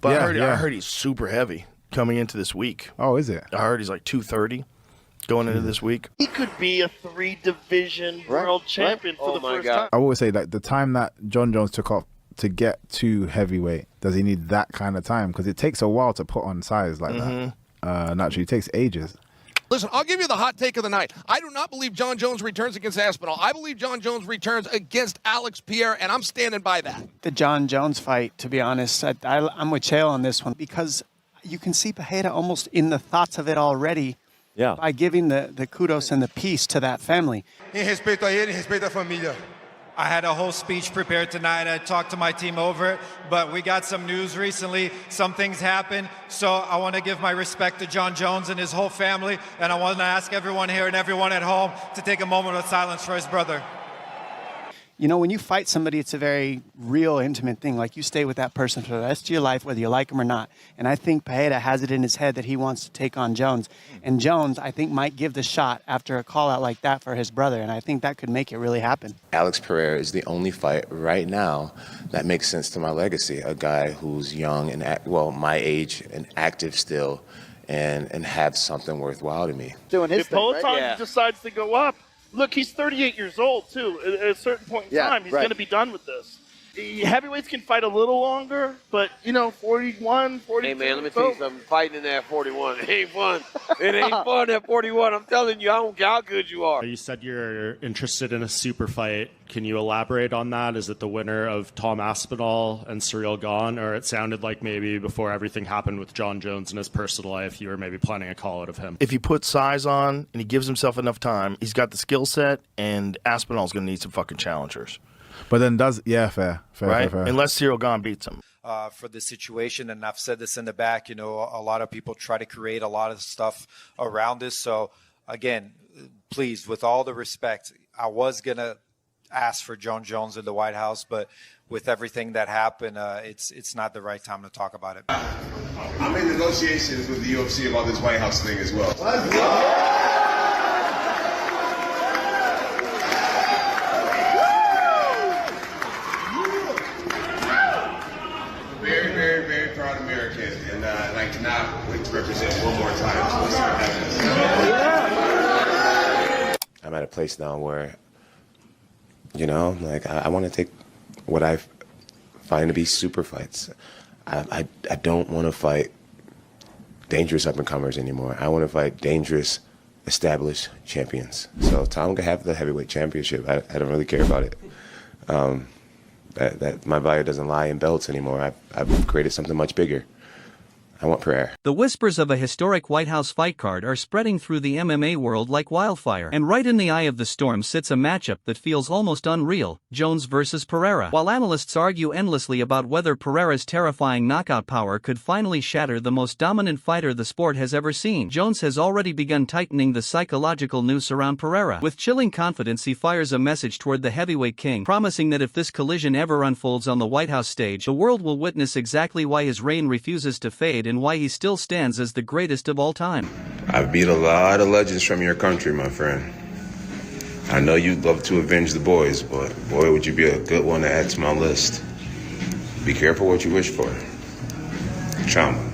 But Yeah, I heard he's super heavy coming into this week. Oh, is it? I heard he's like 230 going into this week. He could be a 3-division world champion for the first time. I always say that the time that Jon Jones took off to get to heavyweight, does he need that kind of time? Because it takes a while to put on size like that. Naturally, it takes ages. Listen, I'll give you the hot take of the night. I do not believe Jon Jones returns against Aspinall. I believe Jon Jones returns against Alex Pereira, and I'm standing by that. The Jon Jones fight, to be honest, I'm with Chael on this one because you can see Pereira almost in the thoughts of it already by giving the kudos and the peace to that family. Em respeito a ele, em respeito à família. I had a whole speech prepared tonight. I talked to my team over it, but we got some news recently. Some things happened, so I want to give my respect to Jon Jones and his whole family, and I want to ask everyone here and everyone at home to take a moment of silence for his brother. You know, when you fight somebody, it's a very real, intimate thing. Like, you stay with that person for the rest of your life, whether you like him or not. And I think Pereira has it in his head that he wants to take on Jones. And Jones, I think, might give the shot after a call-out like that for his brother. And I think that could make it really happen. Alex Pereira is the only fight right now that makes sense to my legacy. A guy who's young and, my age and active still and have something worthwhile to me. Doing his thing, Poatan decides to go up, look, he's 38 years old, too. At a certain point in time, he's going to be done with this. Heavyweights can fight a little longer, but, 41, 42. Hey, man, let me tell you something. Fighting in there at 41, it ain't fun. It ain't fun at 41. I'm telling you, I don't care how good you are. You said you're interested in a super fight. Can you elaborate on that? Is it the winner of Tom Aspinall and Ciryl Gane? Or it sounded like maybe before everything happened with Jon Jones in his personal life, you were maybe planning a call out of him. If he puts size on and he gives himself enough time, he's got the skill set, and Aspinall's going to need some fucking challengers. But then fair. Unless Ciryl Gane beats him. For the situation, and I've said this in the back, a lot of people try to create a lot of stuff around this. So, again, please, with all the respect, I was going to ask for Jon Jones in the White House, but with everything that happened, it's not the right time to talk about it. I'm in negotiations with the UFC about this White House thing as well. Let's go! Very, very, very proud American, and I cannot wait to represent one more time. So let's start having this. I'm at a place now where, I want to take what I find to be super fights. I don't want to fight dangerous up-and-comers anymore. I want to fight dangerous, established champions. So Tom can have the heavyweight championship. I don't really care about it. That my value doesn't lie in belts anymore. I've created something much bigger. I want Pereira. The whispers of a historic White House fight card are spreading through the MMA world like wildfire. And right in the eye of the storm sits a matchup that feels almost unreal, Jones versus Pereira. While analysts argue endlessly about whether Pereira's terrifying knockout power could finally shatter the most dominant fighter the sport has ever seen, Jones has already begun tightening the psychological noose around Pereira. With chilling confidence, he fires a message toward the heavyweight king, promising that if this collision ever unfolds on the White House stage, the world will witness exactly why his reign refuses to fade and why he still stands as the greatest of all time. I've beat a lot of legends from your country, my friend. I know you'd love to avenge the boys, but boy, would you be a good one to add to my list. Be careful what you wish for. Trauma.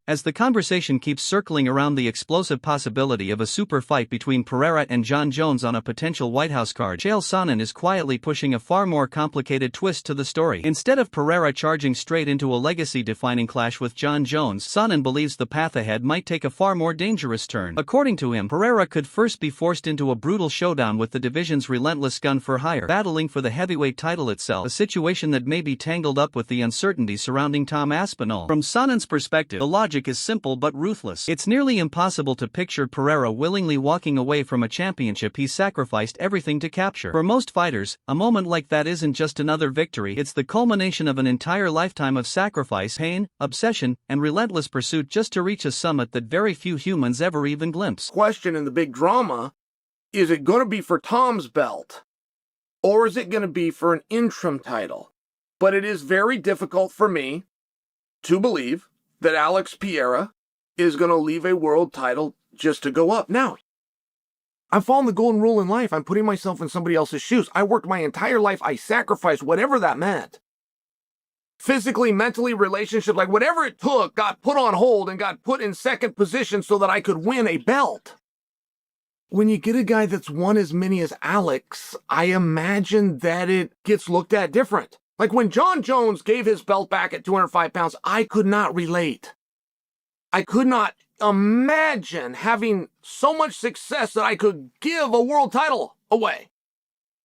As the conversation keeps circling around the explosive possibility of a super fight between Pereira and Jon Jones on a potential White House card, Chael Sonnen is quietly pushing a far more complicated twist to the story. Instead of Pereira charging straight into a legacy-defining clash with Jon Jones, Sonnen believes the path ahead might take a far more dangerous turn. According to him, Pereira could first be forced into a brutal showdown with the division's relentless gun for hire, battling for the heavyweight title itself, a situation that may be tangled up with the uncertainty surrounding Tom Aspinall. From Sonnen's perspective, the logic is simple but ruthless. It's nearly impossible to picture Pereira willingly walking away from a championship he sacrificed everything to capture. For most fighters, a moment like that isn't just another victory, it's the culmination of an entire lifetime of sacrifice, pain, obsession, and relentless pursuit just to reach a summit that very few humans ever even glimpse. Question in the big drama, is it going to be for Tom's belt? Or is it going to be for an interim title? But it is very difficult for me to believe that Alex Pereira is going to leave a world title just to go up. Now, I'm following the golden rule in life. I'm putting myself in somebody else's shoes. I worked my entire life. I sacrificed whatever that meant physically, mentally, relationship, like whatever it took, got put on hold and got put in second position so that I could win a belt. When you get a guy that's won as many as Alex, I imagine that it gets looked at different. Like when Jon Jones gave his belt back at 205 pounds, I could not relate. I could not imagine having so much success that I could give a world title away.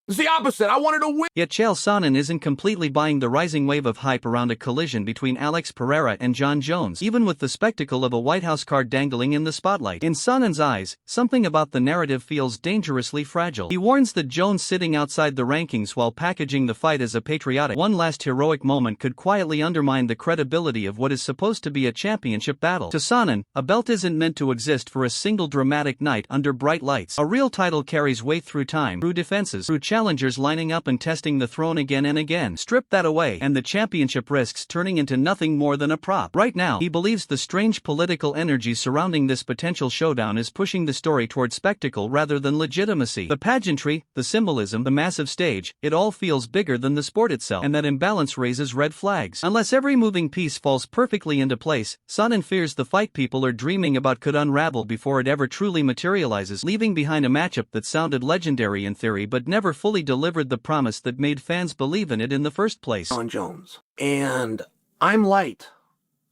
It's the opposite. I wanted to win. Yet Chael Sonnen isn't completely buying the rising wave of hype around a collision between Alex Pereira and Jon Jones, even with the spectacle of a White House card dangling in the spotlight. In Sonnen's eyes, something about the narrative feels dangerously fragile. He warns that Jones sitting outside the rankings while packaging the fight as a patriotic one last heroic moment could quietly undermine the credibility of what is supposed to be a championship battle. To Sonnen, a belt isn't meant to exist for a single dramatic night under bright lights. A real title carries weight through time, through defenses, through challengers lining up and testing the throne again and again. Strip that away, and the championship risks turning into nothing more than a prop. Right now, he believes the strange political energy surrounding this potential showdown is pushing the story toward spectacle rather than legitimacy. The pageantry, the symbolism, the massive stage, it all feels bigger than the sport itself, and that imbalance raises red flags. Unless every moving piece falls perfectly into place, Sonnen fears the fight people are dreaming about could unravel before it ever truly materializes, leaving behind a matchup that sounded legendary in theory but never fully delivered the promise that made fans believe in it in the first place. Jon Jones. And I'm light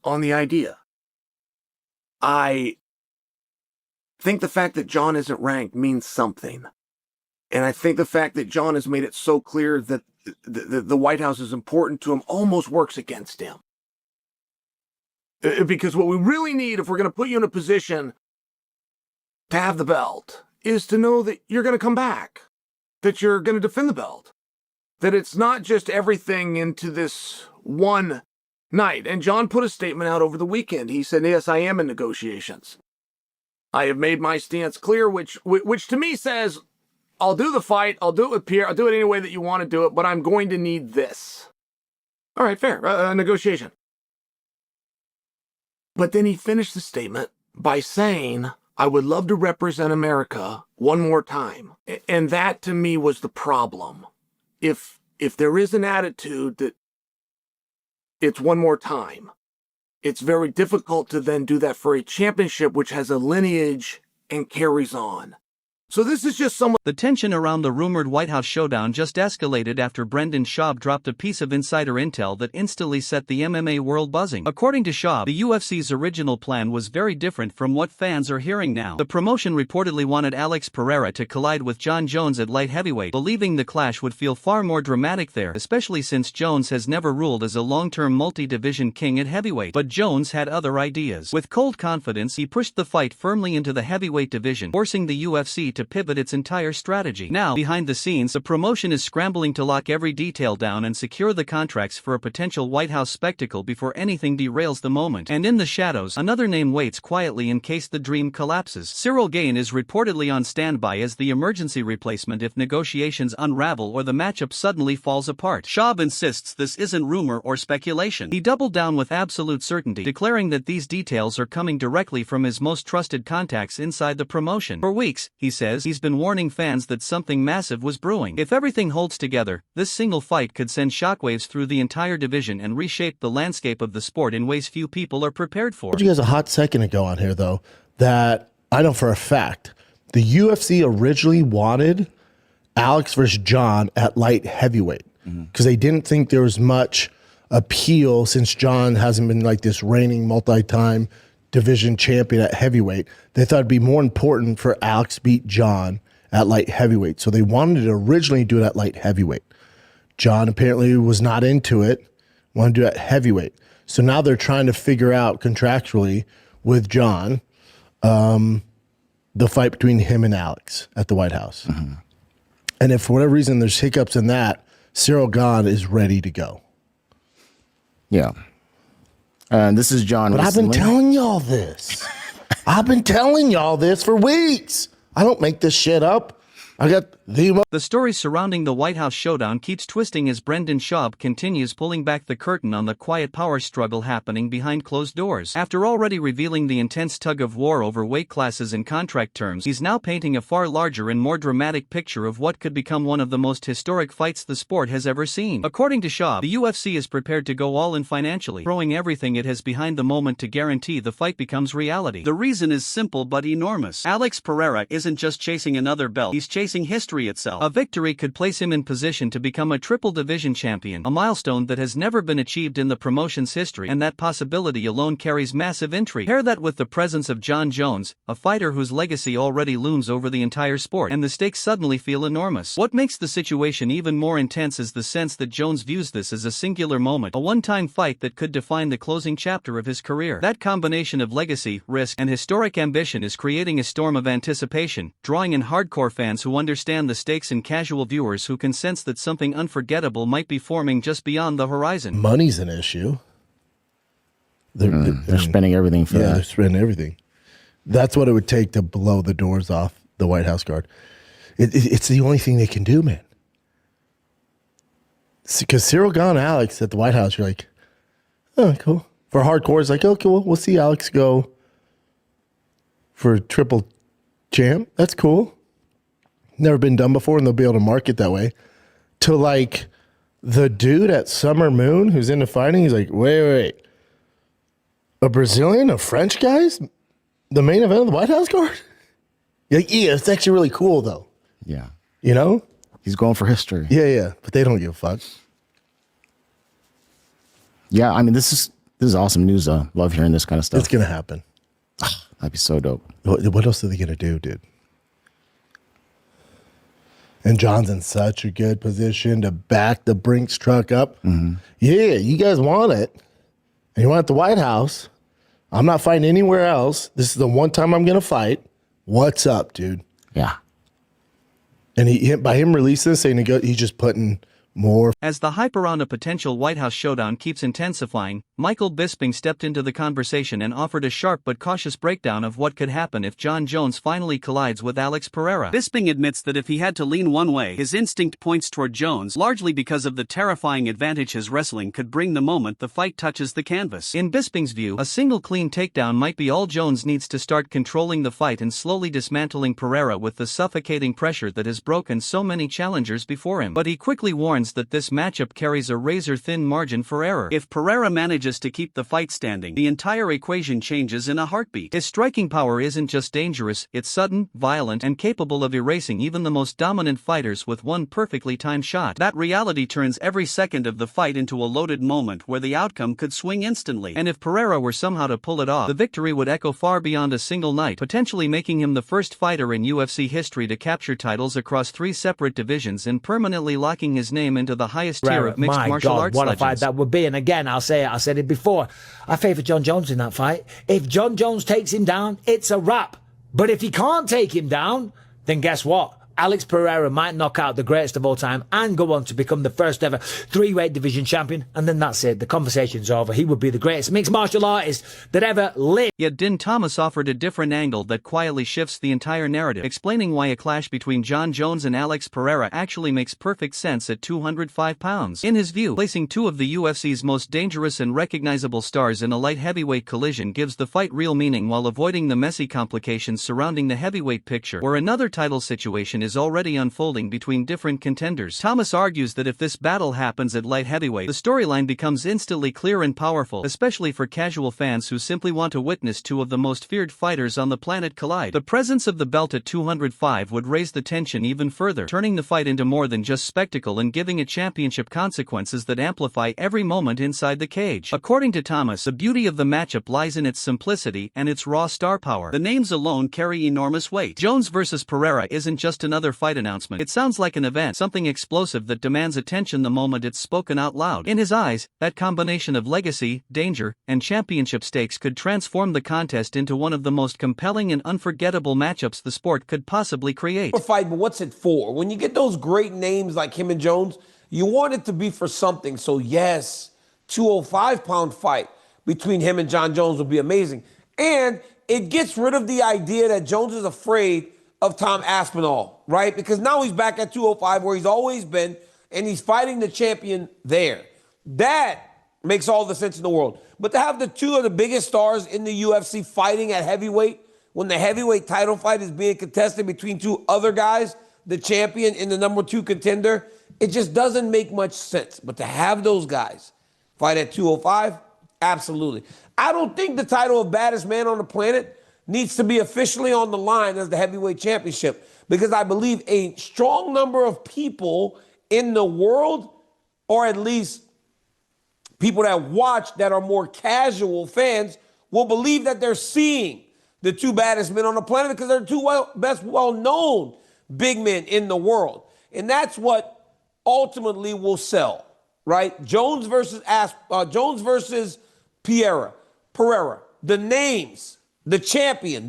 on the idea. I think the fact that Jon isn't ranked means something. And I think the fact that Jon has made it so clear that the White House is important to him almost works against him. Because what we really need, if we're going to put you in a position to have the belt, is to know that you're going to come back, that you're going to defend the belt, that it's not just everything into this one night. And Jon put a statement out over the weekend. He said, yes, I am in negotiations. I have made my stance clear, which to me says, I'll do the fight, I'll do it with Pierre, I'll do it any way that you want to do it, but I'm going to need this. All right, fair, negotiation. But then he finished the statement by saying, I would love to represent America one more time. And that to me was the problem. If there is an attitude that it's one more time, it's very difficult to then do that for a championship which has a lineage and carries on. So this is just some. The tension around the rumored White House showdown just escalated after Brendan Schaub dropped a piece of insider intel that instantly set the MMA world buzzing. According to Schaub, the UFC's original plan was very different from what fans are hearing now. The promotion reportedly wanted Alex Pereira to collide with Jon Jones at light heavyweight, believing the clash would feel far more dramatic there, especially since Jones has never ruled as a long-term multi-division king at heavyweight. But Jones had other ideas. With cold confidence, he pushed the fight firmly into the heavyweight division, forcing the UFC to pivot its entire strategy. Now, behind the scenes, the promotion is scrambling to lock every detail down and secure the contracts for a potential White House spectacle before anything derails the moment. And in the shadows, another name waits quietly in case the dream collapses. Cyril Gane is reportedly on standby as the emergency replacement if negotiations unravel or the matchup suddenly falls apart. Schaub insists this isn't rumor or speculation. He doubled down with absolute certainty, declaring that these details are coming directly from his most trusted contacts inside the promotion. For weeks, he says, he's been warning fans that something massive was brewing. If everything holds together, this single fight could send shockwaves through the entire division and reshape the landscape of the sport in ways few people are prepared for. I told you guys a hot second ago on here, though, that I know for a fact the UFC originally wanted Alex versus Jon at light heavyweight because they didn't think there was much appeal since Jon hasn't been like this reigning multi-time division champion at heavyweight. They thought it'd be more important for Alex to beat Jon at light heavyweight. So they wanted to originally do it at light heavyweight. Jon apparently was not into it, wanted to do it at heavyweight. So now they're trying to figure out contractually with Jon the fight between him and Alex at the White House. And if for whatever reason there's hiccups in that, Cyril Gane is ready to go. Yeah. This is Jon. But I've been telling y'all this. I've been telling y'all this for weeks. I don't make this shit up. I got the The story surrounding the White House showdown keeps twisting as Brendan Schaub continues pulling back the curtain on the quiet power struggle happening behind closed doors. After already revealing the intense tug-of-war over weight classes and contract terms, he's now painting a far larger and more dramatic picture of what could become one of the most historic fights the sport has ever seen. According to Schaub, the UFC is prepared to go all in financially, throwing everything it has behind the moment to guarantee the fight becomes reality. The reason is simple but enormous. Alex Pereira isn't just chasing another belt, he's chasing history itself. A victory could place him in position to become a triple division champion, a milestone that has never been achieved in the promotion's history, and that possibility alone carries massive intrigue. Pair that with the presence of Jon Jones, a fighter whose legacy already looms over the entire sport, and the stakes suddenly feel enormous. What makes the situation even more intense is the sense that Jones views this as a singular moment, a one-time fight that could define the closing chapter of his career. That combination of legacy, risk, and historic ambition is creating a storm of anticipation, drawing in hardcore fans who understand the stakes and casual viewers who can sense that something unforgettable might be forming just beyond the horizon. Money's an issue. They're spending everything for that. Yeah, they're spending everything. That's what it would take to blow the doors off the White House card. It's the only thing they can do, man. Because Cyril Gane, Alex at the White House, you're like, oh, cool. For hardcore, it's like, okay, well, we'll see Alex go for triple champ. That's cool. Never been done before, and they'll be able to market that way. To like the dude at Summer Moon who's into fighting, he's like, wait. A Brazilian, a French guy's the main event of the White House card? Yeah, it's actually really cool, though. Yeah. You know? He's going for history. Yeah. But they don't give a fuck. Yeah, I mean, this is awesome news, though. Love hearing this kind of stuff. It's going to happen. That'd be so dope. What else are they going to do, dude? And John's in such a good position to back the Brinks truck up. Mm-hmm. Yeah, you guys want it. And you want it at the White House. I'm not fighting anywhere else. This is the one time I'm going to fight. What's up, dude? Yeah. And by him releasing this, saying he's just putting more. As the hype around a potential White House showdown keeps intensifying, Michael Bisping stepped into the conversation and offered a sharp but cautious breakdown of what could happen if Jon Jones finally collides with Alex Pereira. Bisping admits that if he had to lean one way, his instinct points toward Jones, largely because of the terrifying advantage his wrestling could bring the moment the fight touches the canvas. In Bisping's view, a single clean takedown might be all Jones needs to start controlling the fight and slowly dismantling Pereira with the suffocating pressure that has broken so many challengers before him. But he quickly warns that this matchup carries a razor-thin margin for error. If Pereira manages to keep the fight standing, the entire equation changes in a heartbeat. His striking power isn't just dangerous, it's sudden, violent, and capable of erasing even the most dominant fighters with one perfectly timed shot. That reality turns every second of the fight into a loaded moment where the outcome could swing instantly. And if Pereira were somehow to pull it off, the victory would echo far beyond a single night, potentially making him the first fighter in UFC history to capture titles across 3 separate divisions and permanently locking his name into the highest tier of mixed martial arts what legends. a fight that would be. And again, I'll say it, I said it before, I favour Jon Jones in that fight. If Jon Jones takes him down, it's a wrap. But if he can't take him down, then guess what? Alex Pereira might knock out the greatest of all time and go on to become the first ever 3-weight division champion, and then that's it. The conversation's over. He would be the greatest mixed martial artist that ever lived. Yet Din Thomas offered a different angle that quietly shifts the entire narrative, explaining why a clash between Jon Jones and Alex Pereira actually makes perfect sense at 205 pounds. In his view, placing 2 of the UFC's most dangerous and recognizable stars in a light heavyweight collision gives the fight real meaning while avoiding the messy complications surrounding the heavyweight picture, where another title situation is already unfolding between different contenders. Thomas argues that if this battle happens at light heavyweight, the storyline becomes instantly clear and powerful, especially for casual fans who simply want to witness 2 of the most feared fighters on the planet collide. The presence of the belt at 205 would raise the tension even further, turning the fight into more than just spectacle and giving it championship consequences that amplify every moment inside the cage. According to Thomas, the beauty of the matchup lies in its simplicity and its raw star power. The names alone carry enormous weight. Jones versus Pereira isn't just another fight announcement. It sounds like an event, something explosive that demands attention the moment it's spoken out loud. In his eyes, that combination of legacy, danger, and championship stakes could transform the contest into one of the most compelling and unforgettable matchups the sport could possibly create. Fight, but what's it for? When you get those great names like him and Jones, you want it to be for something. So yes, 205-pound fight between him and Jon Jones would be amazing. And it gets rid of the idea that Jones is afraid of Tom Aspinall, right? Because now he's back at 205 where he's always been, and he's fighting the champion there. That makes all the sense in the world. But to have the two of the biggest stars in the UFC fighting at heavyweight, when the heavyweight title fight is being contested between two other guys, the champion and the number 2 contender, it just doesn't make much sense. But to have those guys fight at 205, absolutely. I don't think the title of baddest man on the planet needs to be officially on the line as the heavyweight championship, because I believe a strong number of people in the world, or at least people that watch that are more casual fans, will believe that they're seeing the two baddest men on the planet because they're the two best well-known big men in the world. And that's what ultimately will sell, right? Jones versus Pereira, the names, the champion.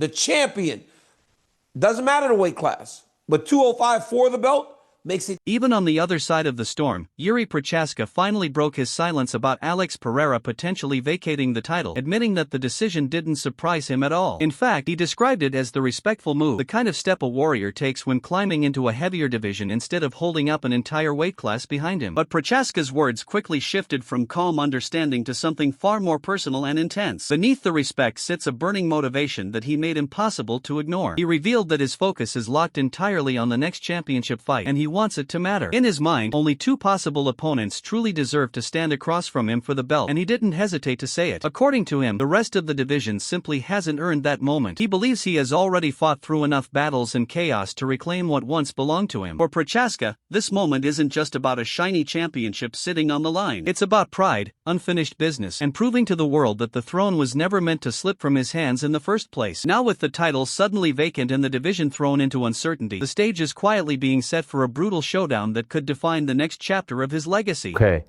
Doesn't matter the weight class, but 205 for the belt makes it. Even on the other side of the storm, Yuri Prochaska finally broke his silence about Alex Pereira potentially vacating the title, admitting that the decision didn't surprise him at all. In fact, he described it as the respectful move, the kind of step a warrior takes when climbing into a heavier division instead of holding up an entire weight class behind him. But Prochaska's words quickly shifted from calm understanding to something far more personal and intense. Beneath the respect sits a burning motivation that he made impossible to ignore. He revealed that his focus is locked entirely on the next championship fight, and he wants it to matter. In his mind, only 2 possible opponents truly deserve to stand across from him for the belt, and he didn't hesitate to say it. According to him, the rest of the division simply hasn't earned that moment. He believes he has already fought through enough battles and chaos to reclaim what once belonged to him. For Prochaska, this moment isn't just about a shiny championship sitting on the line. It's about pride, unfinished business, and proving to the world that the throne was never meant to slip from his hands in the first place. Now with the title suddenly vacant and the division thrown into uncertainty, the stage is quietly being set for a brutal showdown that could define the next chapter of his legacy. Okay.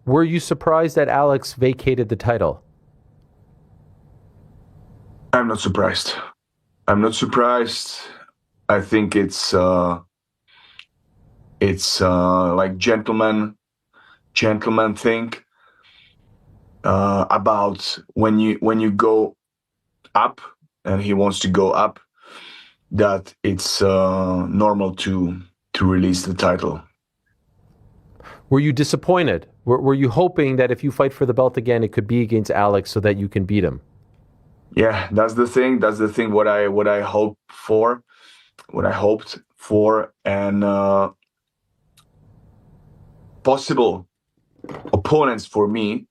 Were you surprised that Alex vacated the title? I'm not surprised. I think it's like gentleman thing about when you go up, and he wants to go up, that it's normal to release the title. Were you disappointed? Were you hoping that if you fight for the belt again, it could be against Alex so that you can beat him? Yeah, that's the thing. What I hoped for, and possible opponents for me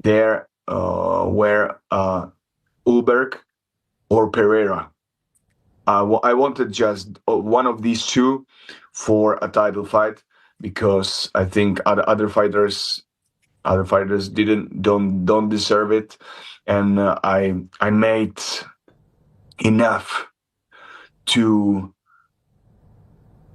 there were Ulberg or Pereira. I wanted just one of these two for a title fight, because I think other fighters don't deserve it, and I made enough to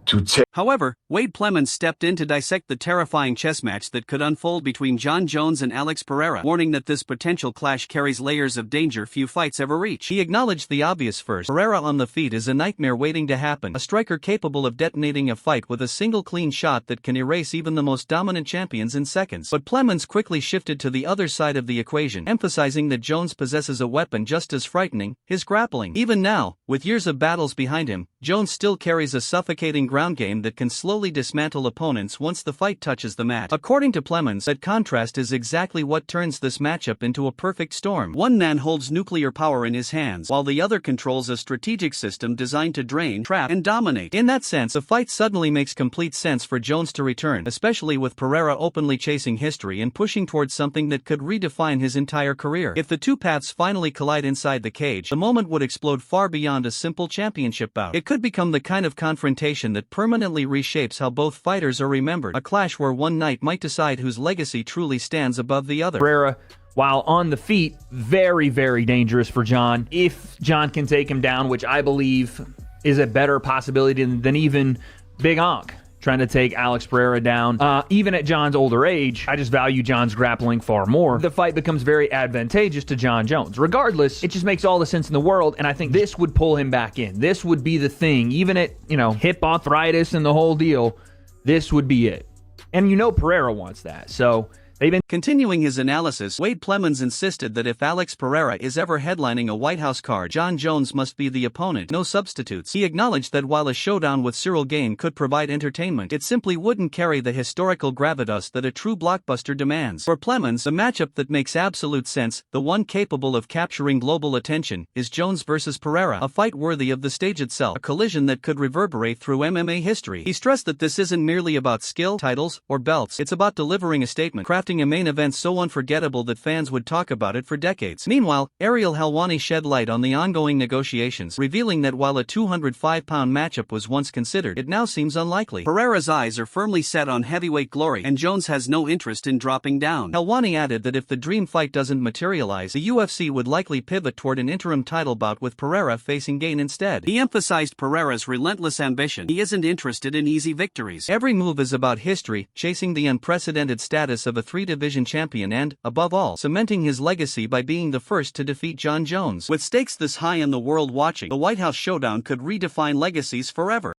take. However, Wade Plemons stepped in to dissect the terrifying chess match that could unfold between Jon Jones and Alex Pereira, warning that this potential clash carries layers of danger few fights ever reach. He acknowledged the obvious first. Pereira on the feet is a nightmare waiting to happen, a striker capable of detonating a fight with a single clean shot that can erase even the most dominant champions in seconds. But Plemons quickly shifted to the other side of the equation, emphasizing that Jones possesses a weapon just as frightening, his grappling. Even now, with years of battles behind him, Jones still carries a suffocating ground game that can slowly dismantle opponents once the fight touches the mat. According to Plemons, that contrast is exactly what turns this matchup into a perfect storm. One man holds nuclear power in his hands, while the other controls a strategic system designed to drain, trap, and dominate. In that sense, the fight suddenly makes complete sense for Jones to return, especially with Pereira openly chasing history and pushing towards something that could redefine his entire career. If the two paths finally collide inside the cage, the moment would explode far beyond a simple championship bout. It could become the kind of confrontation that permanently reshapes how both fighters are remembered, a clash where one night might decide whose legacy truly stands above the other. Pereira, while on the feet, very, very dangerous for Jon. If Jon can take him down, which I believe is a better possibility than even Big Onk trying to take Alex Pereira down. Even at Jon's older age, I just value Jon's grappling far more. The fight becomes very advantageous to Jon Jones. Regardless, it just makes all the sense in the world, and I think this would pull him back in. This would be the thing. Even at, hip arthritis and the whole deal, this would be it. And Pereira wants that. So They've been continuing his analysis. Wade Plemons insisted that if Alex Pereira is ever headlining a White House card, Jon Jones must be the opponent, no substitutes. He acknowledged that while a showdown with Cyril Gane could provide entertainment, it simply wouldn't carry the historical gravitas that a true blockbuster demands. For Plemons, the matchup that makes absolute sense, the one capable of capturing global attention, is Jones versus Pereira, a fight worthy of the stage itself, a collision that could reverberate through MMA history. He stressed that this isn't merely about skill, titles, or belts. It's about delivering a statement, crafting a main event so unforgettable that fans would talk about it for decades. Meanwhile, Ariel Helwani shed light on the ongoing negotiations, revealing that while a 205-pound matchup was once considered, it now seems unlikely. Pereira's eyes are firmly set on heavyweight glory, and Jones has no interest in dropping down. Helwani added that if the dream fight doesn't materialize, the UFC would likely pivot toward an interim title bout with Pereira facing Gane instead. He emphasized Pereira's relentless ambition. He isn't interested in easy victories. Every move is about history, chasing the unprecedented status of a three-division champion and, above all, cementing his legacy by being the first to defeat Jon Jones. With stakes this high and the world watching, the White House showdown could redefine legacies forever.